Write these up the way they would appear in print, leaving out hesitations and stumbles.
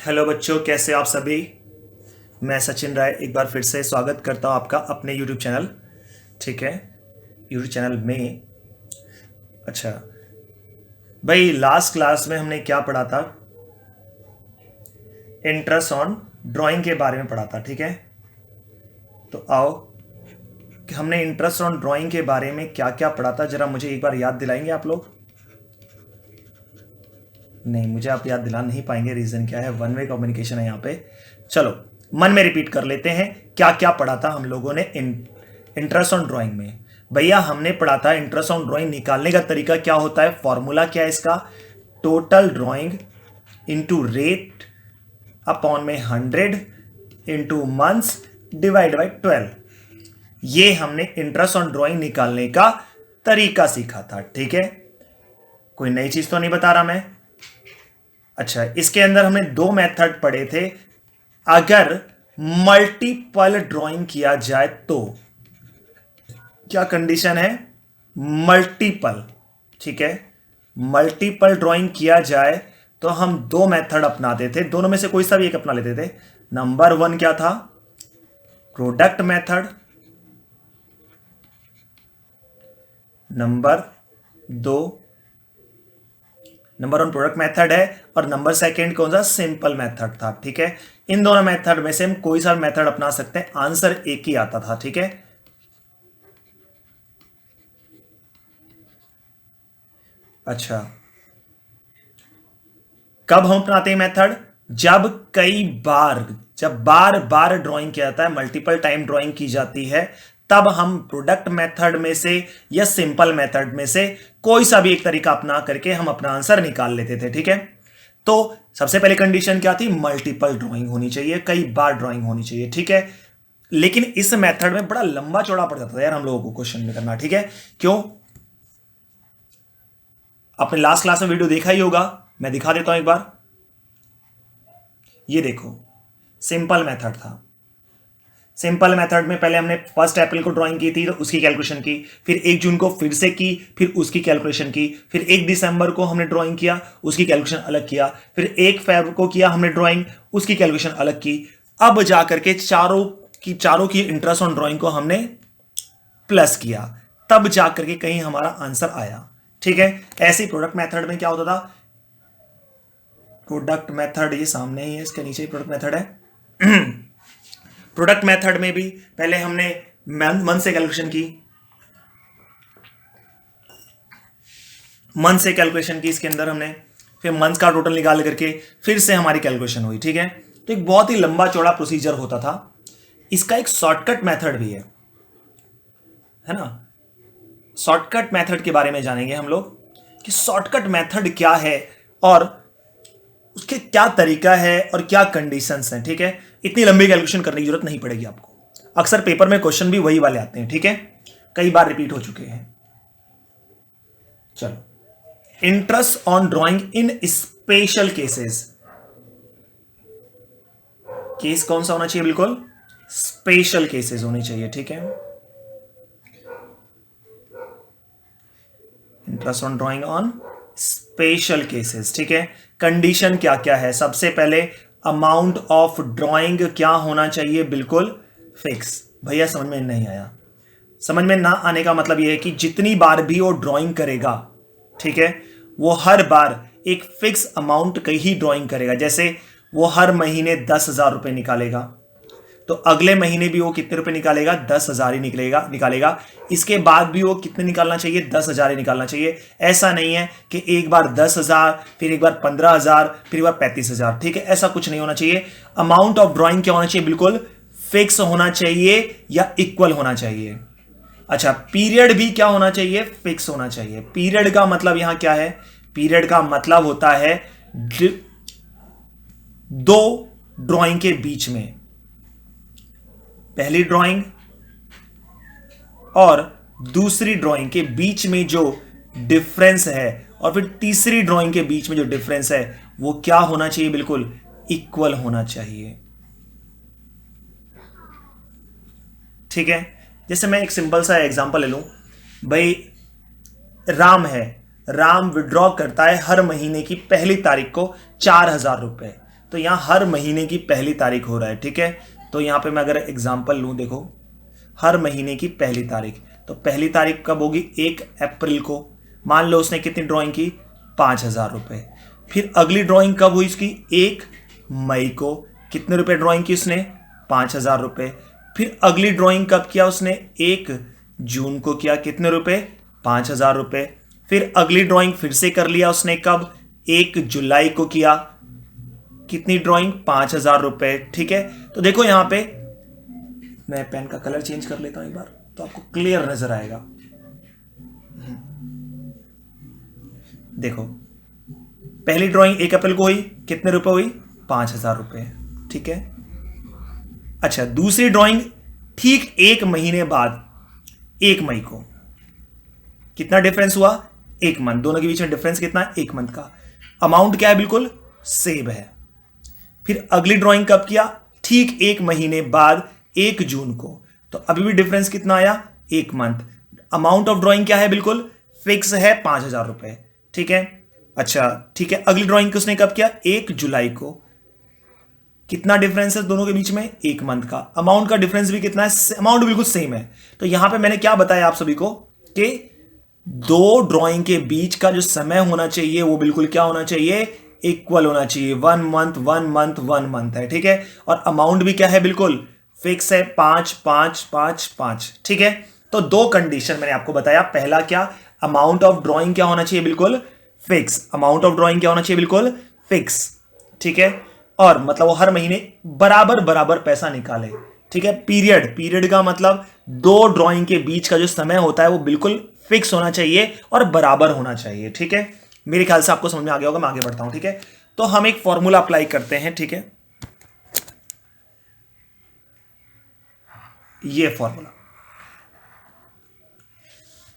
Hello बच्चों, कैसे आप सभी। मैं सचिन राय एक बार फिर से स्वागत करता हूं आपका अपने यूट्यूब चैनल। ठीक है, यूट्यूब चैनल में। अच्छा भाई, लास्ट क्लास में हमने क्या पढ़ा था? इंटरेस्ट ऑन ड्राइंग के बारे में पढ़ा था। ठीक है, तो आओ कि हमने इंटरेस्ट ऑन ड्राइंग के बारे में क्या क्या पढ़ा था, जरा मुझे एक बार याद दिलाएंगे आप लोग। नहीं, मुझे आप याद दिला नहीं पाएंगे। रीजन क्या है? वन वे कम्युनिकेशन है यहाँ पे। चलो मन में रिपीट कर लेते हैं क्या क्या पढ़ा था हम लोगों ने इंटरेस्ट ऑन ड्राइंग में। भैया हमने पढ़ा था इंटरेस्ट ऑन ड्राइंग निकालने का तरीका क्या होता है, फॉर्मूला क्या है इसका। Total drawing into rate upon में 100 इंटू मंथ्स डिवाइड बाई 12। ये हमने इंटरेस्ट ऑन ड्राइंग निकालने का तरीका सीखा था। ठीक है, कोई नई चीज तो नहीं बता रहा मैं। अच्छा, इसके अंदर हमने दो मेथड पढ़े थे। अगर मल्टीपल ड्राइंग किया जाए तो क्या कंडीशन है? मल्टीपल। ठीक है, मल्टीपल ड्राइंग किया जाए तो हम दो मेथड अपनाते थे, दोनों में से कोई सा भी एक अपना लेते थे। नंबर 1 क्या था? Product method. Number 2, number 1 product method है और नंबर 2 कौन सा? सिंपल मेथड था। ठीक है, इन दोनों मेथड में से हम कोई सा मेथड अपना सकते हैं, आंसर एक ही आता था। ठीक है, अच्छा कब हम अपनाते हैं मेथड? जब बार बार ड्राइंग किया जाता है, मल्टीपल टाइम ड्राइंग की जाती है, तब हम प्रोडक्ट मेथड में से या सिंपल मेथड में से कोई सा भी एक तरीका अपना करके हम अपना आंसर निकाल लेते थे। ठीक है, तो सबसे पहले कंडीशन क्या थी? मल्टीपल ड्राइंग होनी चाहिए, कई बार ड्राइंग होनी चाहिए। ठीक है, लेकिन इस मेथड में बड़ा लंबा चौड़ा पड़ जाता था यार हम लोगों को क्वेश्चन में करना। ठीक है, क्यों? आपने लास्ट क्लास में वीडियो देखा ही होगा, मैं दिखा देता हूं एक बार। ये देखो, सिंपल मेथड था। सिंपल मेथड में पहले हमने 1 अप्रैल को ड्राइंग की थी तो उसकी कैलकुलेशन की, फिर 1 जून को फिर से की, फिर उसकी कैलकुलेशन की, फिर 1 दिसंबर को हमने ड्राइंग किया, उसकी कैलकुलेशन अलग किया, फिर 1 फरवरी को किया हमने ड्राइंग, उसकी कैलकुलेशन अलग की। अब जाकर के चारों की इंटरेस्ट ऑन ड्राइंग को हमने प्लस किया, तब जाकर के कहीं हमारा आंसर आया। ठीक है, ऐसे प्रोडक्ट मेथड में क्या होता था? प्रोडक्ट मेथड ये सामने ही है, इसके नीचे ही प्रोडक्ट मेथड है। प्रोडक्ट मेथड में भी पहले हमने मंथ से कैलकुलेशन की, मंथ से कैलकुलेशन की इसके अंदर हमने, फिर मंथ का टोटल निकाल करके फिर से हमारी कैलकुलेशन हुई। ठीक है, तो एक बहुत ही लंबा चौड़ा प्रोसीजर होता था। इसका एक शॉर्टकट मेथड भी है ना। शॉर्टकट मेथड के बारे में जानेंगे हम लोग कि शॉर्टकट मेथड क्या है और उसके क्या तरीका है और क्या कंडीशंस हैं। ठीक है, इतनी लंबी कैलकुलेशन करने की जरूरत नहीं पड़ेगी आपको। अक्सर पेपर में क्वेश्चन भी वही वाले आते हैं। ठीक है, कई बार रिपीट हो चुके हैं। चलो, interest on drawing in special cases. Case कौन सा होना चाहिए? बिल्कुल स्पेशल केसेस होने चाहिए। ठीक है, interest on drawing on special cases. ठीक है, कंडीशन क्या क्या है? सबसे पहले अमाउंट ऑफ ड्राइंग क्या होना चाहिए? बिल्कुल फिक्स। भैया समझ में नहीं आया? समझ में ना आने का मतलब यह है कि जितनी बार भी वो ड्राइंग करेगा, ठीक है, वो हर बार एक फिक्स अमाउंट की ही ड्राइंग करेगा। जैसे वो हर महीने 10,000 रुपए निकालेगा, तो अगले महीने भी वो कितने रुपए निकालेगा? 10,000 ही निकालेगा। इसके बाद भी वो कितने निकालना चाहिए? 10,000 ही निकालना चाहिए। ऐसा नहीं है कि एक बार 10,000, फिर एक बार 15,000, फिर एक बार 35,000। ठीक है, ऐसा कुछ नहीं होना चाहिए। अमाउंट ऑफ ड्राइंग क्या होना चाहिए? बिल्कुल फिक्स होना चाहिए या इक्वल होना चाहिए। अच्छा, पीरियड भी क्या होना चाहिए? फिक्स होना चाहिए। पीरियड का मतलब यहां क्या है? पीरियड का मतलब होता है दो ड्राइंग के बीच में, पहली ड्राइंग और दूसरी ड्राइंग के बीच में जो डिफरेंस है, और फिर तीसरी ड्राइंग के बीच में जो डिफरेंस है वो क्या होना चाहिए? बिल्कुल इक्वल होना चाहिए। ठीक है, जैसे मैं एक सिंपल सा एग्जांपल ले लूं। भाई राम है, राम विड्रॉ करता है हर महीने की पहली तारीख को 4,000 रुपए। तो यहाँ हर महीने की पहली तारीख हो रहा है, ठीक है। तो यहाँ पे मैं अगर एग्जांपल लूँ, देखो हर महीने की पहली तारीख, तो पहली तारीख कब होगी? 1 अप्रैल को। मान लो उसने कितनी ड्राइंग की? 5,000 रुपये। फिर अगली ड्राइंग कब हुई इसकी? 1 मई को। कितने रुपए ड्राइंग की उसने? 5,000 रुपये। फिर अगली ड्राइंग कब किया उसने? 1 जून को किया। कितने रुपए? 5,000 रुपये। फिर अगली ड्राइंग फिर से कर लिया उसने कब? 1 जुलाई को किया। कितनी ड्राइंग? 5,000 रुपये, ठीक है। तो देखो यहां पे मैं पेन का कलर चेंज कर लेता हूं एक बार, तो आपको क्लियर नजर आएगा। देखो पहली ड्राइंग 1 अप्रैल को हुई, कितने रुपए हुई? 5,000 रुपये, ठीक है। अच्छा, दूसरी ड्राइंग ठीक 1 महीने बाद 1 मई को, कितना डिफरेंस हुआ? 1 मंथ। दोनों के बीच में डिफरेंस कितना है? 1 मंथ का। अमाउंट क्या है? बिल्कुल सेम है। फिर अगली ड्राइंग कब किया? ठीक 1 महीने बाद 1 जून को, तो अभी भी डिफरेंस कितना आया? 1 मंथ। अमाउंट ऑफ ड्राइंग क्या है? बिल्कुल फिक्स है, 5,000 रुपये, ठीक है। अच्छा ठीक है, अगली ड्राइंग किसने कब किया? 1 जुलाई को। कितना डिफरेंस है दोनों के बीच में? 1 मंथ का। अमाउंट का डिफरेंस भी कितना है? अमाउंट बिल्कुल सेम है। तो यहां पे मैंने क्या बताया आप सभी को कि दो ड्राइंग के बीच का जो समय होना चाहिए वो बिल्कुल क्या होना चाहिए? इक्वल होना चाहिए। 1 मंथ 1 मंथ 1 मंथ है, ठीक है। और अमाउंट भी क्या है? बिल्कुल फिक्स है, 5 5 5 5, ठीक है। तो दो कंडीशन मैंने आपको बताया। पहला क्या? अमाउंट ऑफ ड्राइंग क्या होना चाहिए? बिल्कुल फिक्स। अमाउंट ऑफ ड्राइंग क्या होना चाहिए? बिल्कुल फिक्स, ठीक है। और मतलब वो हर महीने बराबर बराबर पैसा निकाले, ठीक है। पीरियड का मतलब दो ड्राइंग के बीच का जो समय होता है वो बिल्कुल फिक्स होना चाहिए और बराबर होना चाहिए, ठीक है। मेरे ख्याल से आपको समझ में आ गया होगा। मैं आगे बढ़ता हूं, ठीक है। तो हम एक फॉर्मूला अप्लाई करते हैं, ठीक है। ये फॉर्मूला,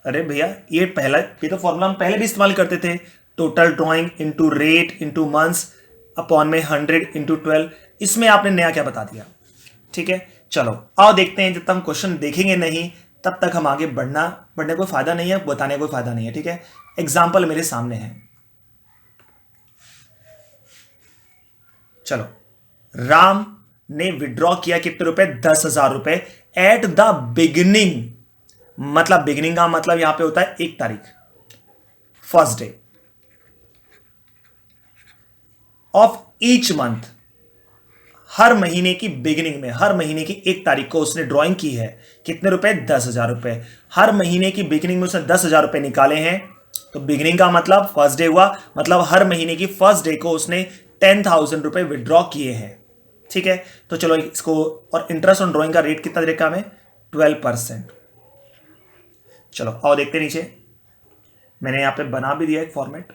अरे भैया ये तो फॉर्मूला हम पहले भी इस्तेमाल करते थे। Total drawing into rate into months upon में 100 इंटू 12। इसमें आपने नया क्या बता दिया, ठीक है। चलो आओ देखते हैं। जब तक हम क्वेश्चन देखेंगे नहीं तब तक हम आगे बढ़ने कोई फायदा नहीं है, बताने कोई फायदा नहीं है, ठीक है। एग्जाम्पल मेरे सामने है। चलो, राम ने विड्रॉ किया कितने रुपए? 10,000 रुपए एट द बिगिनिंग। मतलब बिगिनिंग का मतलब यहां पे होता है 1 तारीख, first day of each month. हर महीने की बिगिनिंग में, हर महीने की 1 तारीख को उसने ड्राइंग की है। कितने रुपए? 10,000 रुपए। हर महीने की बिगिनिंग में उसने 10,000 रुपए निकाले हैं। तो बिगिनिंग का मतलब फर्स्ट डे हुआ, मतलब हर महीने की फर्स्ट डे को उसने 10,000 रुपए विड्रॉ किए हैं, ठीक है। तो चलो इसको, और इंटरेस्ट ऑन ड्राइंग का रेट कितना दे रखा हमें? 12%। चलो आओ देखते नीचे। मैंने यहां पे बना भी दिया एक फॉर्मेट,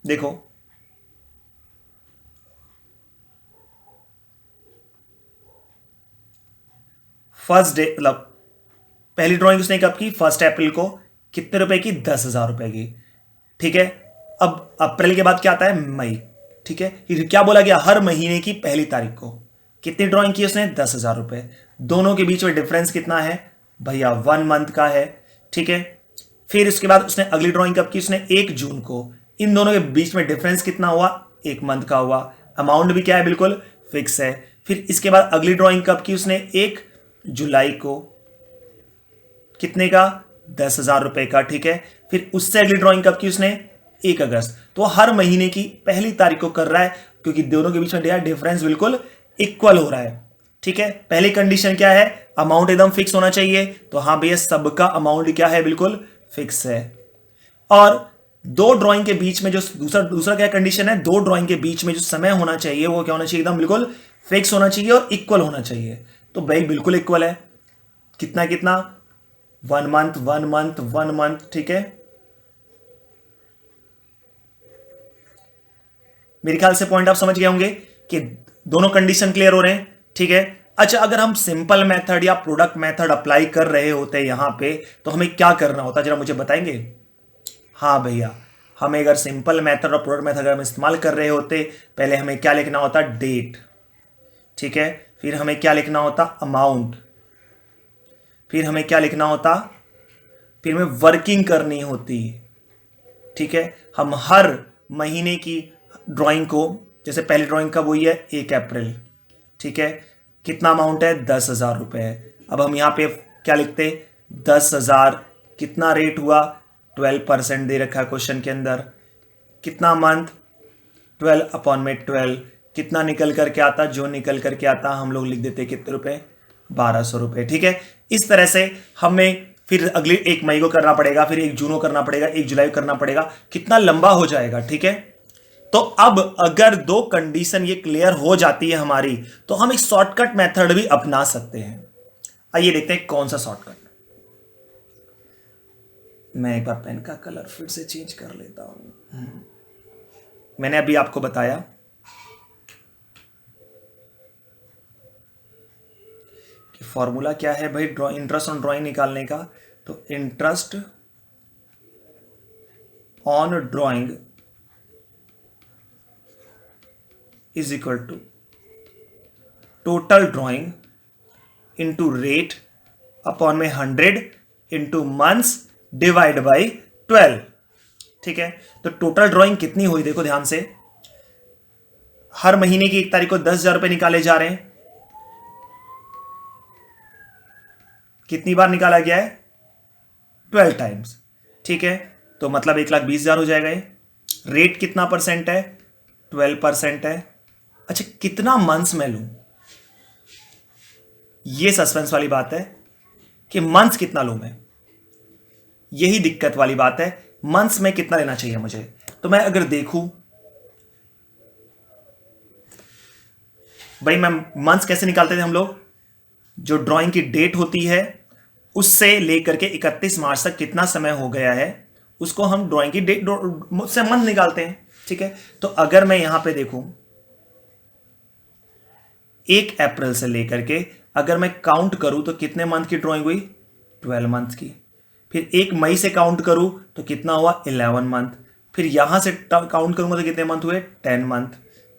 देखो। फर्स्ट डे मतलब पहली ड्राइंग उसने कब की? 1 अप्रैल को। कितने रुपए की? 10,000 रुपए की, ठीक है। अब अप्रैल के बाद क्या आता है? मई, ठीक है। फिर क्या बोला गया? हर महीने की पहली तारीख को। कितनी ड्राइंग की उसने? 10,000 रुपए। दोनों के बीच में डिफरेंस कितना है भैया? 1 मंथ का है, ठीक है। फिर इसके बाद उसने अगली ड्राइंग कब की? उसने 1 जून को। इन दोनों के बीच में डिफरेंस कितना हुआ? 1 मंथ का हुआ। अमाउंट भी क्या है? बिल्कुल फिक्स है। फिर इसके बाद अगली ड्राइंग कब की? उसने 1 जुलाई को। कितने का? 10,000 रुपए का, ठीक है। फिर उससे अगली ड्राइंग कब की? उसने 1 अगस्त। तो हर महीने की पहली तारीख को कर रहा है, क्योंकि दोनों के बीच में डिफरेंस बिल्कुल इक्वल हो रहा है, ठीक है। पहली कंडीशन क्या है? अमाउंट एकदम फिक्स होना चाहिए। तो हाँ भैया, सबका अमाउंट क्या है? बिल्कुल फिक्स है। और दो ड्राइंग के बीच में जो दूसरा क्या कंडीशन है? दो ड्राइंग के बीच में जो समय होना चाहिए वो क्या होना चाहिए? एकदम बिल्कुल फिक्स होना चाहिए और इक्वल होना चाहिए। तो भाई बिल्कुल इक्वल है। कितना कितना? 1 मंथ 1 मंथ 1 मंथ, ठीक है। मेरे ख्याल से पॉइंट आप समझ गए होंगे कि दोनों कंडीशन क्लियर हो रहे हैं, ठीक है। अच्छा, अगर हम सिंपल मेथड या प्रोडक्ट मेथड अप्लाई कर रहे होते यहां पे, तो हमें क्या करना होता, जरा मुझे बताएंगे। हाँ भैया, हमें अगर सिंपल मेथड और प्रोडक्ट मेथड अगर हम इस्तेमाल कर रहे होते, पहले हमें क्या लिखना होता? डेट, ठीक है। फिर हमें क्या लिखना होता? अमाउंट। फिर हमें क्या लिखना होता? फिर हमें वर्किंग करनी होती, ठीक है। हम हर महीने की ड्राइंग को, जैसे पहली ड्राइंग कब हुई है, 1 अप्रैल, ठीक है। कितना अमाउंट है, 10,000 रुपये है। अब हम यहाँ पे क्या लिखते, 10,000, कितना रेट हुआ, 12% दे रखा है क्वेश्चन के अंदर। कितना मंथ, 12/12, कितना निकल करके आता, जो निकल करके आता हम लोग लिख देते कितने रुपए, 1200 रुपये, ठीक है। इस तरह से हमें फिर अगले 1 मई को करना पड़ेगा, फिर 1 जून को करना पड़ेगा, 1 जुलाई को करना पड़ेगा, कितना लंबा हो जाएगा, ठीक है। तो अब अगर 2 कंडीशन ये क्लियर हो जाती है हमारी, तो हम एक शॉर्टकट मेथड भी अपना सकते हैं। आइए देखते हैं कौन सा शॉर्टकट। मैं एक बार पेन का कलर फिर से चेंज कर लेता हूं। मैंने अभी आपको बताया कि फॉर्मूला क्या है भाई इंटरेस्ट ऑन ड्राइंग निकालने का। तो interest on drawing is equal to total drawing into rate upon में 100 इंटू मंथ्स डिवाइड बाई 12, ठीक है। तो टोटल ड्राइंग कितनी हुई, देखो ध्यान से, हर महीने की 1 तारीख को 10,000 रुपए निकाले जा रहे हैं। कितनी बार निकाला गया है, 12 टाइम्स, ठीक है। तो मतलब 1,20,000 हो जाएगा ये। रेट कितना परसेंट है, 12% है। अच्छा, कितना मंथ्स में लूं, ये सस्पेंस वाली बात है कि मंथ्स कितना लूं मैं, यही दिक्कत वाली बात है, मंथ्स में कितना लेना चाहिए मुझे। तो मैं अगर देखूं भाई, मैं मंथ्स कैसे निकालते थे हम लोग, जो ड्राइंग की डेट होती है उससे लेकर के 31 मार्च तक कितना समय हो गया है, उसको हम ड्राइंग की डेट से मंथ निकालते हैं, ठीक है। तो अगर मैं यहां पे देखूं 1 अप्रैल से लेकर के अगर मैं काउंट करूं तो कितने मंथ की ड्राइंग हुई, 12 मंथ की। फिर 1 मई से काउंट करूं तो कितना हुआ, 11 मंथ। फिर यहां से काउंट करूंगा तो कितने मंथ हुए, 10 मंथ,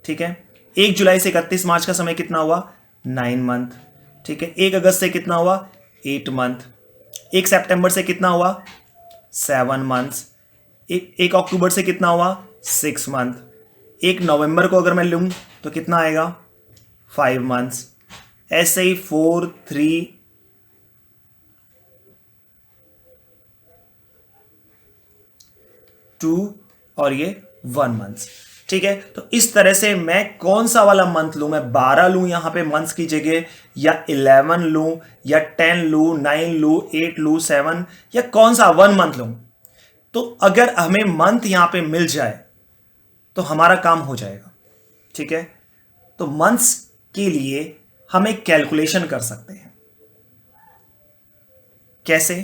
ठीक है। 1 जुलाई से 31 मार्च का समय कितना हुआ, 9 मंथ, ठीक है। 1 अगस्त से कितना हुआ, 8 मंथ। 1 सितंबर से कितना हुआ, 7 मंथ्स। 1 अक्टूबर से कितना हुआ, 6 मंथ। 1 नवंबर को अगर मैं लूं तो कितना आएगा, 5 मंथ्स। ऐसे ही 4, 3, 2 और ये 1 मंथ्स, ठीक है। तो इस तरह से मैं कौन सा वाला मंथ लूं, मैं 12 लूं यहां पे मंथ्स की जगह, या 11 लूं, या 10 लूं, 9 लूं, 8 लूं, 7, या कौन सा 1 मंथ लूं। तो अगर हमें मंथ यहां पे मिल जाए तो हमारा काम हो जाएगा, ठीक है। तो मंथ्स के लिए हम एक कैलकुलेशन कर सकते हैं। कैसे,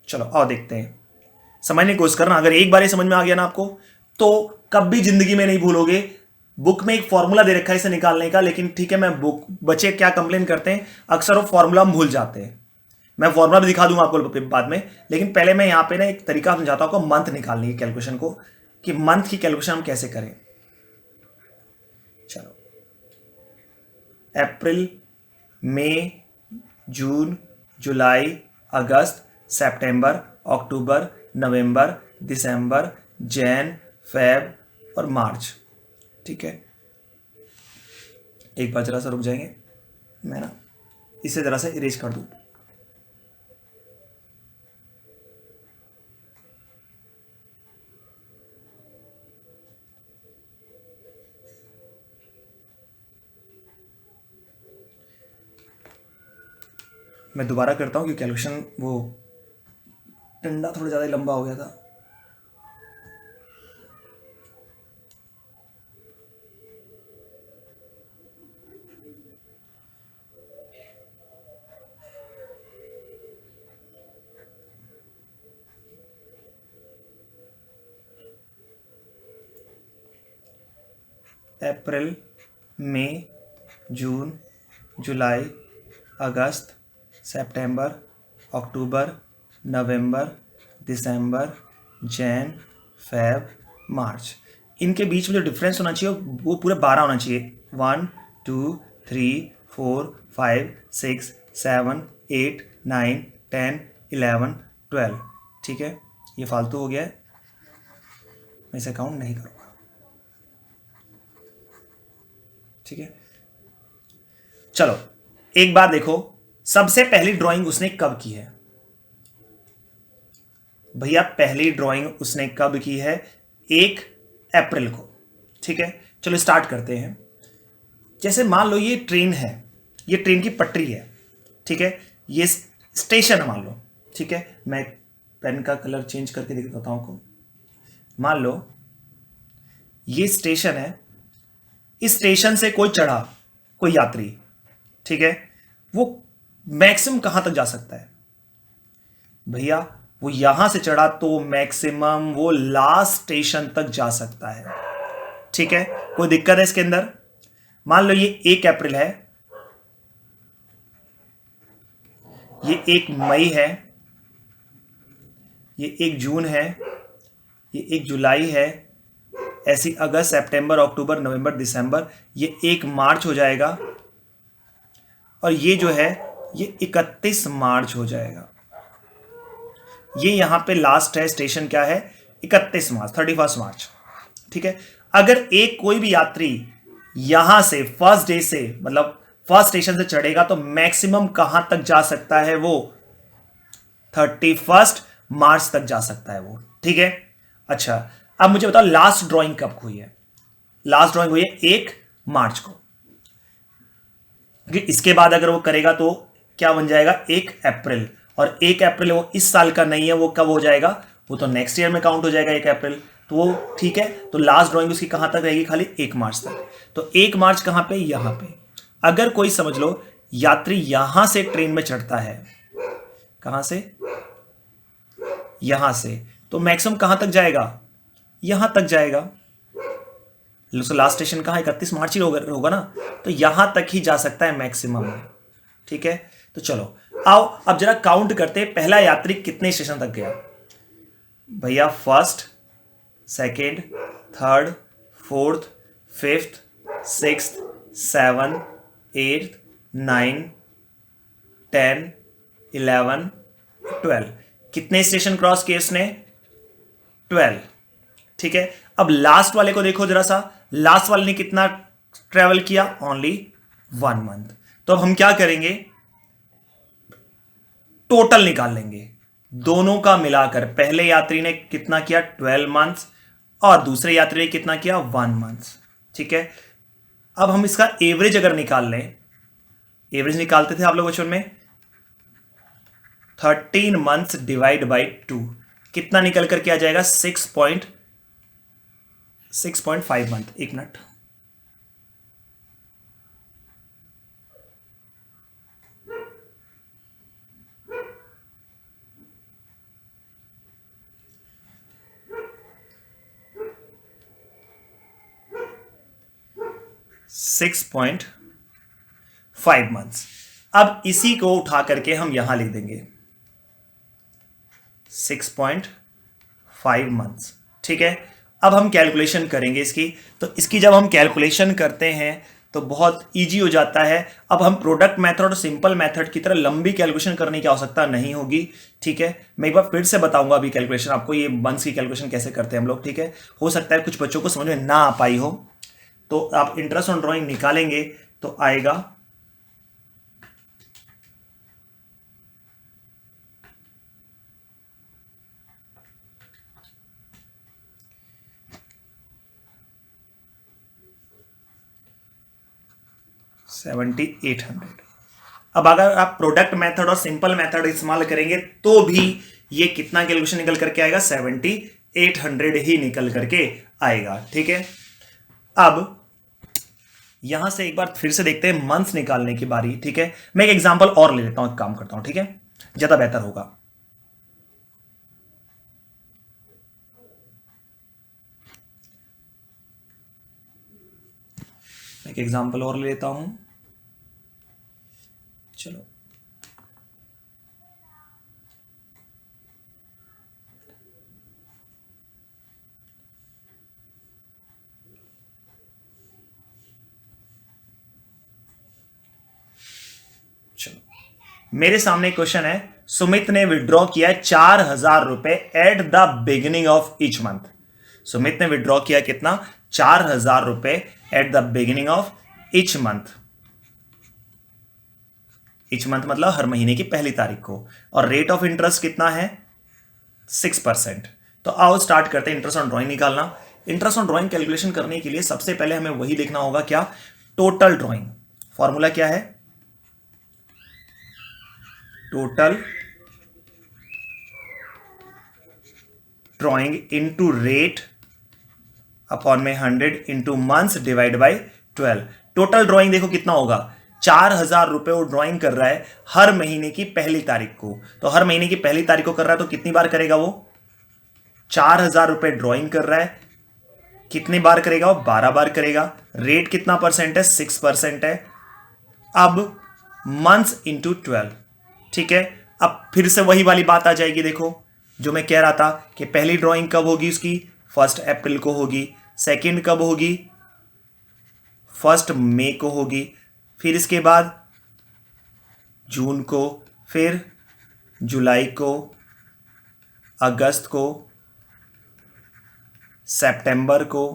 चलो आओ देखते हैं। समझने की कोशिश करना, अगर एक बार ये समझ में आ गया ना आपको, तो कभी जिंदगी में नहीं भूलोगे। बुक में एक फॉर्मूला दे रखा है इसे निकालने का, लेकिन ठीक है, मैं बुक, बच्चे क्या कंप्लेन करते हैं, अक्सर वो फॉर्मूला हम भूल जाते हैं। मैं फॉर्मूला भी दिखा दूंगा आपको बाद में, लेकिन पहले मैं यहां पे ना एक तरीका समझाता हूं आपको मंथ निकालने की कैलकुलेशन को, कि मंथ की कैलकुलेशन हम कैसे करें। चलो, अप्रैल, मई, जून, जुलाई, अगस्त, सितंबर, अक्टूबर, नवंबर, दिसंबर, जैन, फेब और मार्च, ठीक है। एक बार जरा सा रुक जाएंगे, मैं ना इसे जरा सा इरेज कर दूं। मैं दोबारा करता हूं क्योंकि कैलकुलेशन वो डंडा थोड़ा ज़्यादा लंबा हो गया था। अप्रैल, मई, जून, जुलाई, अगस्त, सितंबर, अक्टूबर, नवंबर, दिसंबर, जैन, फेब, मार्च। इनके बीच में जो डिफरेंस होना चाहिए वो पूरे 12 होना चाहिए। 1, 2, 3, 4, 5, 6, 7, 8, 9, 10, 11, 12, ठीक है। ये फालतू हो गया है, मैं इसे काउंट नहीं करूँगा। ठीक है, चलो एक बात देखो, सबसे पहली ड्राइंग उसने कब की है भैया? पहली ड्राइंग उसने कब की है? 1 अप्रैल को। ठीक है, चलो स्टार्ट करते हैं। जैसे मान लो ये ट्रेन है, ये ट्रेन की पटरी है, ठीक है, ये स्टेशन है मान लो। ठीक है, मैं पेन का कलर चेंज करके दिखाता हूं आपको। मान लो ये स्टेशन है, इस स्टेशन से कोई चढ़ा, कोई यात्री, ठीक है, वो मैक्सिमम कहां तक जा सकता है भैया? वो यहां से चढ़ा तो मैक्सिमम वो लास्ट स्टेशन तक जा सकता है। ठीक है, कोई दिक्कत है इसके अंदर? मान लो ये 1 अप्रैल है, ये 1 मई है, ये 1 जून है, ये 1 जुलाई है, ऐसी अगस्त, सितंबर, अक्टूबर, नवंबर, दिसंबर, ये 1 मार्च हो जाएगा, और ये जो है ये 31 मार्च हो जाएगा। ये यहां पे लास्ट है स्टेशन, क्या है? 31 मार्च, 31 मार्च। ठीक है, अगर एक कोई भी यात्री यहां से फर्स्ट डे से, मतलब फर्स्ट स्टेशन से चढ़ेगा तो मैक्सिमम कहां तक जा सकता है? वो 31 मार्च तक जा सकता है वो। ठीक है, अच्छा अब मुझे बताओ लास्ट ड्राइंग कब हुई है? लास्ट ड्राइंग हुई है 1 मार्च को। इसके बाद अगर वो करेगा तो क्या बन जाएगा? 1 अप्रैल, और 1 अप्रैल वो इस साल का नहीं है, वो कब हो जाएगा? वो तो नेक्स्ट ईयर में काउंट हो जाएगा 1 अप्रैल। तो वो ठीक है, तो लास्ट ड्राइंग उसकी कहां तक रहेगी? खाली 1 मार्च तक। तो 1 मार्च कहां पे? यहां पे। अगर कोई समझ लो यात्री यहां से ट्रेन में चढ़ता है, कहां से? यहां से, तो मैक्सिमम कहां तक जाएगा? यहां तक जाएगा। लास्ट स्टेशन कहां? 31 मार्च ही होगा ना, तो यहां तक ही जा सकता है मैक्सिमम। ठीक है, तो चलो आओ अब जरा काउंट करते हैं, पहला यात्री कितने स्टेशन तक गया भैया? First, second, third, fourth, fifth, sixth, 7, 8, 9, 10, 11, 12। कितने स्टेशन क्रॉस किए इसने? 12। ठीक है, अब लास्ट वाले को देखो जरा सा, लास्ट वाले ने कितना ट्रेवल किया? Only 1 month. तो अब हम क्या करेंगे? टोटल निकाल लेंगे दोनों का मिलाकर। पहले यात्री ने कितना किया? 12 मंथ्स, और दूसरे यात्री ने कितना किया? 1 मंथ। ठीक है, अब हम इसका एवरेज अगर निकाल लें, एवरेज निकालते थे आप लोग बचपन में, 13 मंथ्स डिवाइड बाई 2, कितना निकल कर के आ जाएगा? 6.5 मंथ। एक मिनट, सिक्स पॉइंट 5 मंथ्स। अब इसी को उठा करके हम यहां लिख देंगे 6.5 मंथ्स। ठीक है, अब हम कैलकुलेशन करेंगे इसकी। तो इसकी जब हम कैलकुलेशन करते हैं तो बहुत इजी हो जाता है। अब हम प्रोडक्ट मेथड और सिंपल मेथड की तरह लंबी कैलकुलेशन करने की आवश्यकता नहीं होगी। ठीक है, मैं एक बार फिर से बताऊंगा अभी कैलकुलेशन आपको, ये मंथ्स की कैलकुलेशन कैसे करते हैं हम लोग। ठीक है, हो सकता है कुछ बच्चों को समझ में ना आ पाई हो, तो आप इंटरेस्ट ऑन ड्राइंग निकालेंगे तो आएगा 7800। अब अगर आप प्रोडक्ट मेथड और सिंपल मेथड इस्तेमाल करेंगे तो भी ये कितना कैलकुलेशन निकल करके आएगा? 7800 ही निकल करके आएगा। ठीक है, अब यहां से एक बार फिर से देखते हैं मंथ्स निकालने की बारी। ठीक है, मैं एक एग्जांपल और ले लेता हूं, एक काम करता हूं, ठीक है, ज्यादा बेहतर होगा। एक एग्जांपल और ले लेता हूं, चलो। मेरे सामने क्वेश्चन है, सुमित ने विड्रॉ किया 4000 रुपए at the beginning of each month. Sumit ने विड्रॉ किया कितना? 4000 रुपए at the beginning of each month, each month मतलब हर महीने की पहली तारीख को, और रेट ऑफ इंटरेस्ट कितना है 6%। तो आओ स्टार्ट करते हैं इंटरेस्ट ऑन ड्राइंग निकालना। इंटरेस्ट ऑन ड्राइंग कैलकुलेशन करने के लिए सबसे पहले हमें वही देखना होगा, क्या, टोटल ड्राइंग। फॉर्मूला क्या है, total drawing into rate upon में 100 into months divide by 12। Total drawing देखो कितना होगा, 4,000 रुपए वो ड्राइंग कर रहा है हर महीने की पहली तारीख को। तो हर महीने की पहली तारीख को कर रहा है तो कितनी बार करेगा वो, 4,000 रुपए ड्राइंग कर रहा है, कितनी बार करेगा वो, 12 बार करेगा। रेट कितना परसेंट है, 6% है। अब मंथ्स इंटू 12, ठीक है। अब फिर से वही वाली बात आ जाएगी, देखो जो मैं कह रहा था कि पहली ड्राइंग कब होगी उसकी, 1 अप्रैल को होगी, सेकंड कब होगी, 1 मई को होगी, फिर इसके बाद जून को, फिर जुलाई को, अगस्त को, सितंबर को,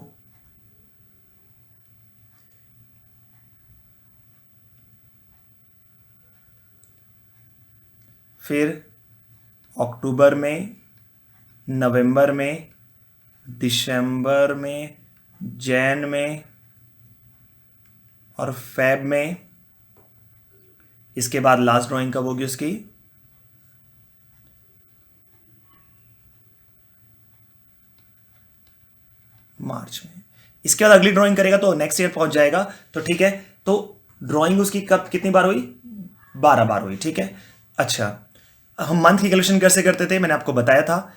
फिर अक्टूबर में, नवंबर में, दिसंबर में, जैन में और फेब में। इसके बाद लास्ट ड्राइंग कब होगी उसकी, मार्च में। इसके बाद अगली ड्राइंग करेगा तो नेक्स्ट ईयर पहुंच जाएगा। तो ठीक है, तो ड्राइंग उसकी कब कितनी बार हुई, 12 बार हुई, ठीक है। अच्छा, हम मंथ की कैलकुलेशन कैसे करते थे, मैंने आपको बताया था।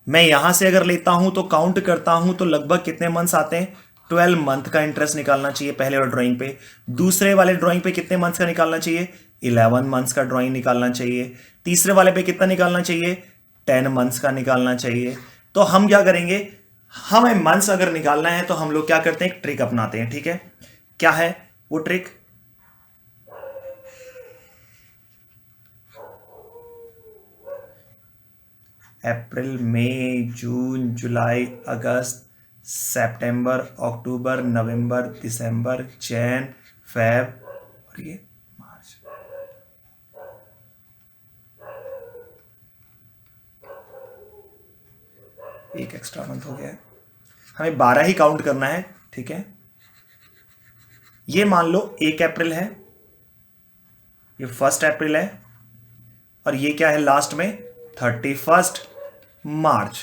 मैं यहां से अगर लेता हूं तो काउंट करता हूं तो लगभग कितने मंथ्स आते हैं, 12 मंथ का इंटरेस्ट निकालना चाहिए पहले वाले ड्राइंग पे। दूसरे वाले ड्राइंग पे कितने मंथ्स का निकालना चाहिए, 11 मंथ्स का ड्राइंग निकालना चाहिए। तीसरे वाले पे कितना निकालना चाहिए, 10 मंथ्स का निकालना चाहिए। तो हम क्या करेंगे, हमें मंथ्स अगर निकालना है तो हम लोग क्या करते हैं, एक ट्रिक अपनाते हैं, ठीक है। क्या है वो ट्रिक, अप्रैल, मई, जून, जुलाई, अगस्त, सितंबर, अक्टूबर, नवंबर, दिसंबर, जैन, फेब और ये मार्च। एक एक्स्ट्रा मंथ हो गया है, हमें 12 ही काउंट करना है, ठीक है। ये मान लो 1 अप्रैल है, ये 1 अप्रैल है, और ये क्या है लास्ट में, 31 मार्च,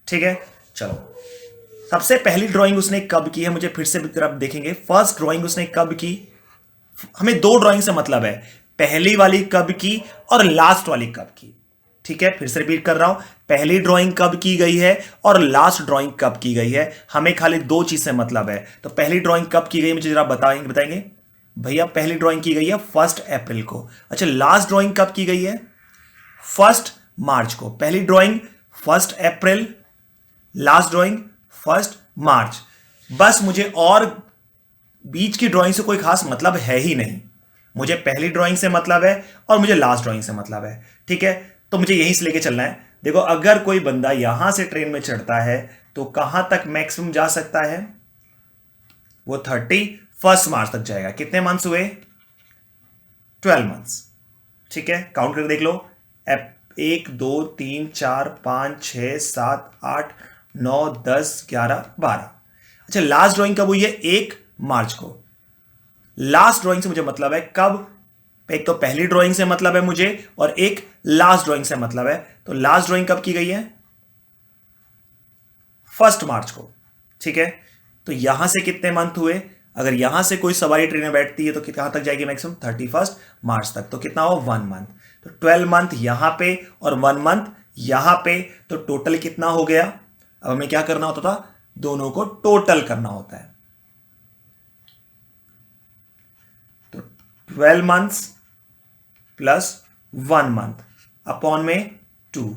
ठीक है। चलो, सबसे पहली ड्राइंग उसने कब की है, मुझे फिर से तरफ देखेंगे, फर्स्ट ड्राइंग उसने कब की। हमें दो ड्राइंग से मतलब है, पहली वाली कब की और लास्ट वाली कब की, ठीक है। फिर से रिपीट कर रहा हूं, पहली ड्राइंग कब की गई है और लास्ट ड्राइंग कब की गई है, हमें खाली दो चीज से मतलब है। तो पहली ड्राइंग कब की गई मुझे जरा बताएंगे भैया, पहली ड्राइंग की गई है 1 अप्रैल को। अच्छा, लास्ट ड्राइंग कब की गई है, 1 मार्च को। पहली ड्राइंग 1 अप्रैल, लास्ट ड्राइंग 1 मार्च। बस मुझे और बीच की ड्राइंग से कोई खास मतलब है ही नहीं, मुझे पहली ड्राइंग से मतलब है और मुझे लास्ट ड्राइंग से मतलब है, ठीक है। तो मुझे यहीं से लेके चलना है। देखो, अगर कोई बंदा यहां से ट्रेन में चढ़ता है तो कहां तक मैक्सिमम जा सकता है, वो 31 मार्च तक जाएगा। कितने मंथ्स हुए, 12 मंथ्स, ठीक है। काउंट करके देख लो, 1 2 3 4 5 6 7 8 9 10 11 12। अच्छा, लास्ट ड्राइंग कब हुई है, 1 मार्च को। लास्ट ड्राइंग से मुझे मतलब है कब, एक तो पहली ड्राइंग से मतलब है मुझे और एक लास्ट ड्राइंग से मतलब है। तो लास्ट ड्राइंग कब की गई है, 1 मार्च को, ठीक है। तो यहां से कितने मंथ हुए, अगर यहां से कोई सवारी ट्रेन में बैठती है तो कहां तक जाएगी मैक्सिमम, 31 मार्च तक। तो कितना हो, 1 मंथ। तो 12 मंथ यहां पे और 1 मंथ यहां पे, तो टोटल कितना हो गया। अब हमें क्या करना होता था, दोनों को टोटल करना होता है। तो 12 मंथ्स प्लस 1 मंथ अपॉन में 2,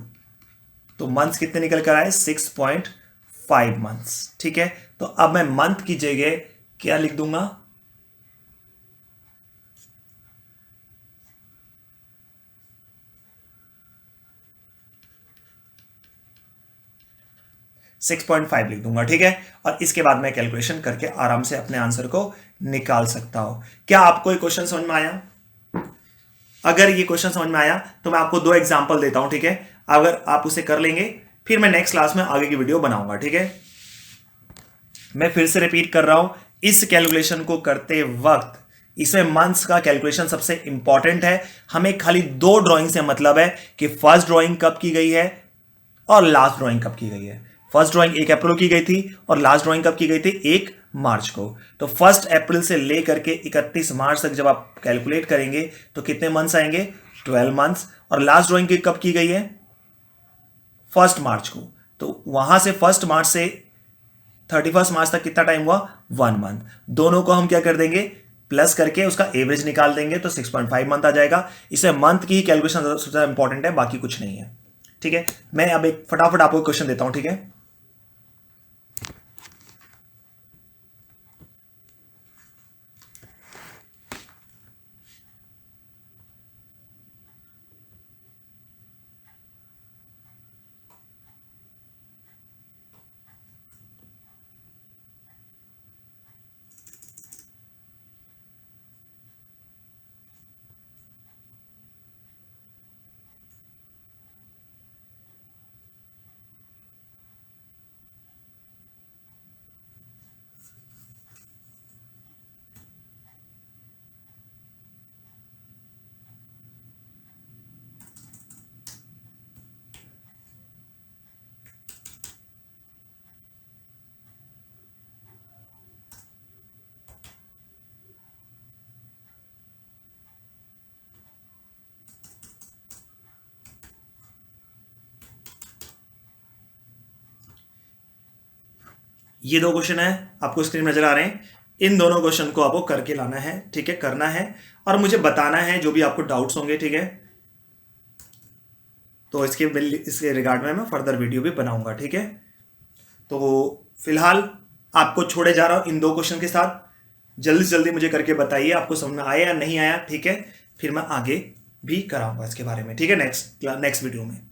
तो मंथ्स कितने निकल कर आए, 6.5 मंथ्स, ठीक है। तो अब मैं मंथ की जगह क्या लिख दूंगा, 6 6.5 लिख दूंगा, ठीक है। और इसके बाद मैं कैलकुलेशन करके आराम से अपने आंसर को निकाल सकता हूं। क्या आपको ये क्वेश्चन समझ में आया? अगर ये क्वेश्चन समझ में आया तो मैं आपको 2 एग्जाम्पल देता हूं, ठीक है। अगर आप उसे कर लेंगे फिर मैं नेक्स्ट क्लास में आगे की वीडियो बनाऊंगा, ठीक है। मैं फिर से रिपीट कर रहा हूं, इस कैलकुलेशन को करते वक्त इसमें मंथ्स का कैलकुलेशन सबसे इंपॉर्टेंट है। हमें खाली 2 ड्राइंग से मतलब है कि फर्स्ट ड्राइंग कब की गई है और लास्ट ड्राइंग कब की गई है। फर्स्ट ड्राइंग 1 अप्रैल की गई थी और लास्ट ड्राइंग कब की गई थी? 1 मार्च को। तो 1 अप्रैल से लेकर के 31 मार्च तक जब आप कैलकुलेट करेंगे तो कितने मंथ्स आएंगे? 12 मंथ्स। और लास्ट ड्राइंग की कब की गई है? 1 मार्च को। तो वहां से 1 मार्च से 31 मार्च तक कितना टाइम हुआ? 1 मंथ। दोनों को हम क्या कर देंगे? प्लस करके उसका एवरेज निकाल देंगे तो 6.5 मंथ आ जाएगा। इसमें मंथ की ही कैलकुलेशन सबसे ज्यादा इंपॉर्टेंट है, बाकी कुछ नहीं है, ठीक है। मैं अब एक फटाफट आपको क्वेश्चन देता हूं, ठीक है। ये 2 क्वेश्चन है, आपको स्क्रीन में नजर आ रहे हैं। इन दोनों क्वेश्चन को आपको करके लाना है, ठीक है, करना है और मुझे बताना है जो भी आपको डाउट्स होंगे, ठीक है। तो इसके रिगार्ड में मैं फर्दर वीडियो भी बनाऊंगा, ठीक है। तो फिलहाल आपको छोड़े जा रहा हूं इन 2 क्वेश्चन के साथ। जल्दी से जल्दी मुझे करके बताइए आपको समझ में आया या नहीं आया, ठीक है। फिर मैं आगे भी कराऊंगा इसके बारे में, ठीक है, नेक्स्ट वीडियो में।